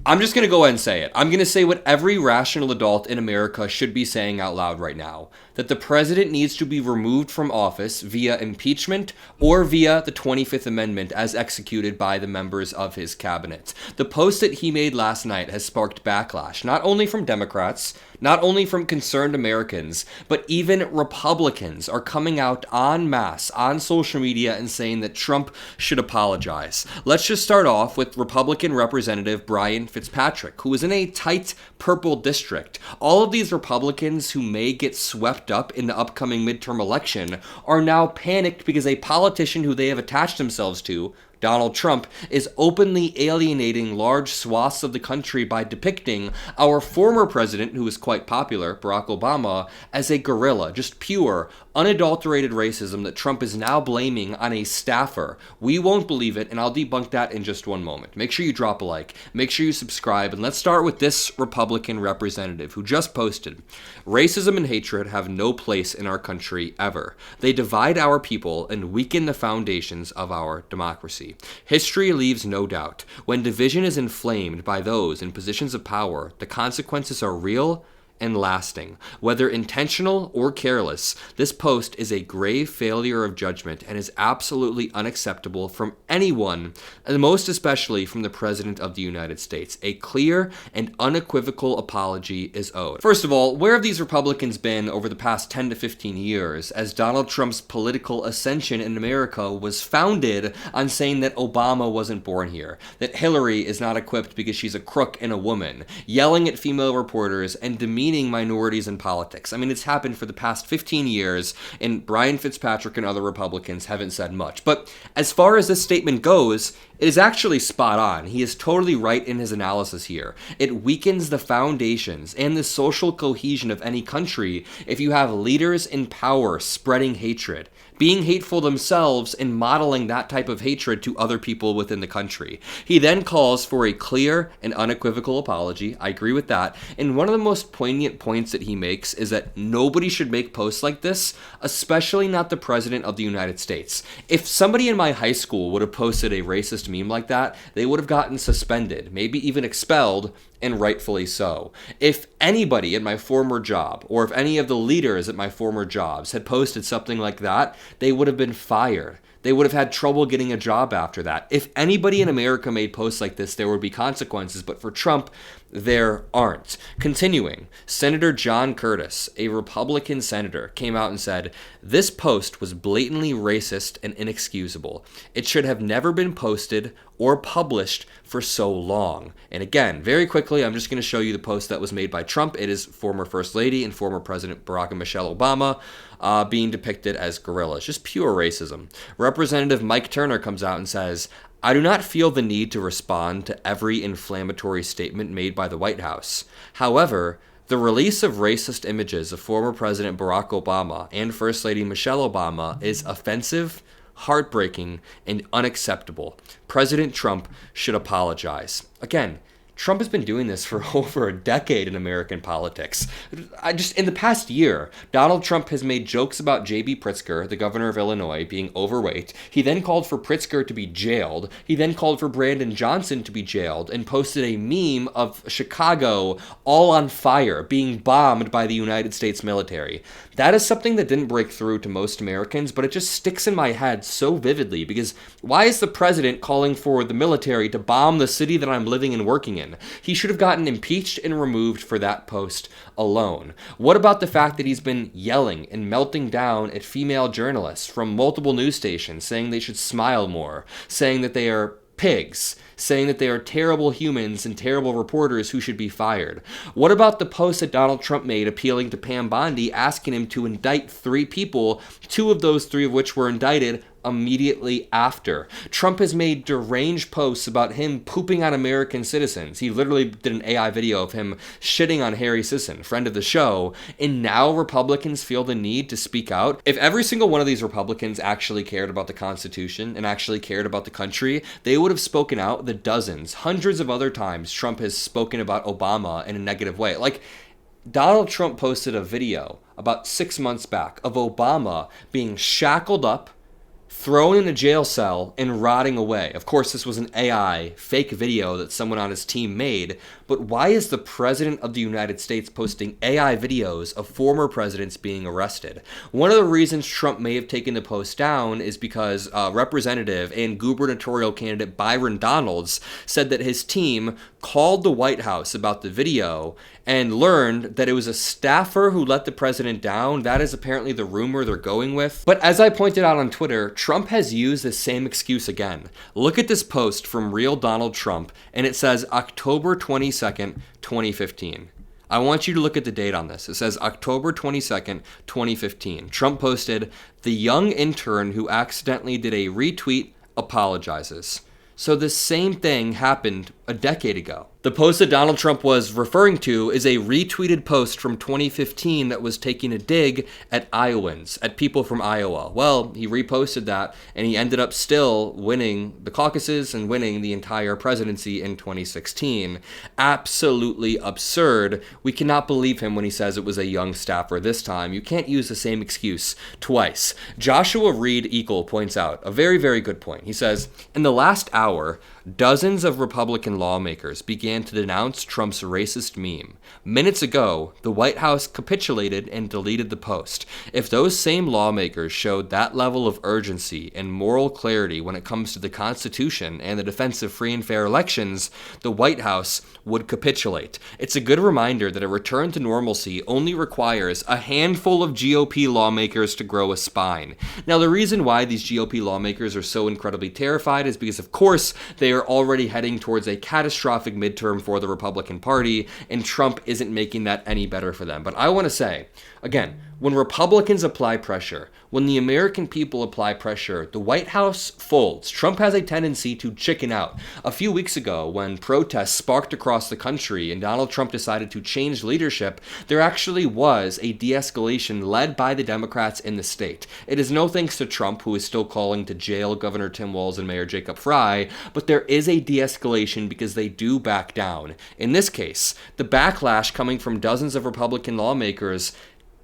I'm just going to go ahead and say it. I'm going to say what every rational adult in America should be saying out loud right now. That the president needs to be removed from office via impeachment or via the 25th Amendment as executed by the members of his cabinet. The post that he made last night has sparked backlash, not only from Democrats, not only from concerned Americans, but even Republicans are coming out en masse on social media and saying that Trump should apologize. Let's just start off with Republican Representative Brian Fitzpatrick, who is in a tight purple district. All of these Republicans who may get swept up in the upcoming midterm election are now panicked because a politician who they have attached themselves to, Donald Trump, is openly alienating large swaths of the country by depicting our former president, who is quite popular, Barack Obama, as a gorilla. Just pure, unadulterated racism that Trump is now blaming on a staffer. We won't believe it, and I'll debunk that in just one moment. Make sure you drop a like, make sure you subscribe, and let's start with this Republican representative who just posted, "Racism and hatred have no place in our country ever. They divide our people and weaken the foundations of our democracy. History leaves no doubt. When division is inflamed by those in positions of power, the consequences are real and lasting. Whether intentional or careless, this post is a grave failure of judgment and is absolutely unacceptable from anyone, and most especially from the President of the United States. A clear and unequivocal apology is owed." First of all, where have these Republicans been over the past 10 to 15 years as Donald Trump's political ascension in America was founded on saying that Obama wasn't born here, that Hillary is not equipped because she's a crook and a woman, yelling at female reporters and demeaning minorities in politics? I mean, it's happened for the past 15 years, and Brian Fitzpatrick and other Republicans haven't said much. But as far as this statement goes, it is actually spot on. He is totally right in his analysis here. It weakens the foundations and the social cohesion of any country if you have leaders in power spreading hatred, being hateful themselves and modeling that type of hatred to other people within the country. He then calls for a clear and unequivocal apology. I agree with that. And one of the most poignant points that he makes is that nobody should make posts like this, especially not the President of the United States. If somebody in my high school would have posted a racist meme like that, they would have gotten suspended, maybe even expelled, and rightfully so. If anybody at my former job, or if any of the leaders at my former jobs had posted something like that, they would have been fired. They would have had trouble getting a job after that. If anybody in America made posts like this, there would be consequences, but for Trump, there aren't. Continuing, Senator John Curtis, a Republican senator, came out and said, "This post was blatantly racist and inexcusable. It should have never been posted or published for so long." And again, very quickly, I'm just going to show you the post that was made by Trump. It is former First Lady and former President Barack and Michelle Obama being depicted as gorillas. Just pure racism. Representative Mike Turner comes out and says, "I do not feel the need to respond to every inflammatory statement made by the White House. However, the release of racist images of former President Barack Obama and First Lady Michelle Obama is offensive, heartbreaking, and unacceptable. President Trump should apologize." Again, Trump has been doing this for over a decade in American politics. In the past year, Donald Trump has made jokes about J.B. Pritzker, the governor of Illinois, being overweight. He then called for Pritzker to be jailed. He then called for Brandon Johnson to be jailed and posted a meme of Chicago all on fire, being bombed by the United States military. That is something that didn't break through to most Americans, but it just sticks in my head so vividly because why is the president calling for the military to bomb the city that I'm living and working in? He should have gotten impeached and removed for that post alone. What about the fact that he's been yelling and melting down at female journalists from multiple news stations, saying they should smile more, saying that they are pigs, saying that they are terrible humans and terrible reporters who should be fired? What about the post that Donald Trump made appealing to Pam Bondi, asking him to indict 3 people, 2 of those 3 of which were indicted immediately after? Trump has made deranged posts about him pooping on American citizens. He literally did an AI video of him shitting on Harry Sisson, friend of the show, and now Republicans feel the need to speak out. If every single one of these Republicans actually cared about the Constitution and actually cared about the country, they would have spoken out the dozens, hundreds of other times Trump has spoken about Obama in a negative way. Like, Donald Trump posted a video about 6 months back of Obama being shackled up, thrown in a jail cell and rotting away. Of course, this was an AI fake video that someone on his team made, but why is the President of the United States posting AI videos of former presidents being arrested? One of the reasons Trump may have taken the post down is because Representative and gubernatorial candidate Byron Donalds said that his team called the White House about the video and learned that it was a staffer who let the president down. That is apparently the rumor they're going with. But as I pointed out on Twitter, Trump has used the same excuse again. Look at this post from Real Donald Trump, and it says October 22nd, 2015. I want you to look at the date on this. It says October 22nd, 2015. Trump posted, "The young intern who accidentally did a retweet apologizes." So the same thing happened a decade ago. The post that Donald Trump was referring to is a retweeted post from 2015 that was taking a dig at Iowans, at people from Iowa. Well, he reposted that, and he ended up still winning the caucuses and winning the entire presidency in 2016. Absolutely absurd. We cannot believe him when he says it was a young staffer this time. You can't use the same excuse twice. Joshua Reed Eagle points out a very, very good point. He says, in the last hour, dozens of Republican lawmakers began to denounce Trump's racist meme. Minutes ago, the White House capitulated and deleted the post. If those same lawmakers showed that level of urgency and moral clarity when it comes to the Constitution and the defense of free and fair elections, the White House would capitulate. It's a good reminder that a return to normalcy only requires a handful of GOP lawmakers to grow a spine. Now, the reason why these GOP lawmakers are so incredibly terrified is because, of course, they are already heading towards a catastrophic midterm for the Republican Party, and Trump isn't making that any better for them. But I want to say, again, when Republicans apply pressure, when the American people apply pressure, the White House folds. Trump has a tendency to chicken out. A few weeks ago, when protests sparked across the country and Donald Trump decided to change leadership, there actually was a de-escalation led by the Democrats in the state. It is no thanks to Trump, who is still calling to jail Governor Tim Walz and Mayor Jacob Frey, but there is a de-escalation because they do back down. In this case, the backlash coming from dozens of Republican lawmakers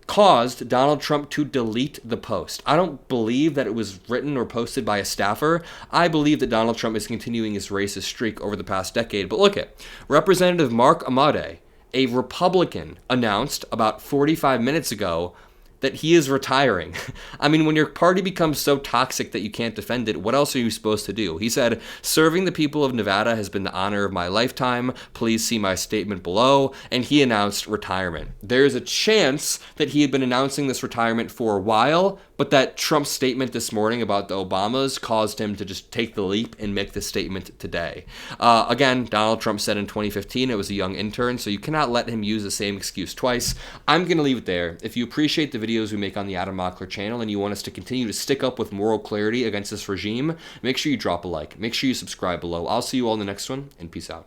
caused Donald Trump to delete the post. I don't believe that it was written or posted by a staffer. I believe that Donald Trump is continuing his racist streak over the past decade. But look at Representative Mark Amodei, a Republican, announced about 45 minutes ago that he is retiring. I mean, when your party becomes so toxic that you can't defend it, what else are you supposed to do? He said, "Serving the people of Nevada has been the honor of my lifetime. Please see my statement below." And he announced retirement. There's a chance that he had been announcing this retirement for a while, but that Trump's statement this morning about the Obamas caused him to just take the leap and make this statement today. Again, Donald Trump said in 2015 it was a young intern, so you cannot let him use the same excuse twice. I'm going to leave it there. If you appreciate the videos we make on the Adam Mockler channel and you want us to continue to stick up with moral clarity against this regime, make sure you drop a like. Make sure you subscribe below. I'll see you all in the next one, and peace out.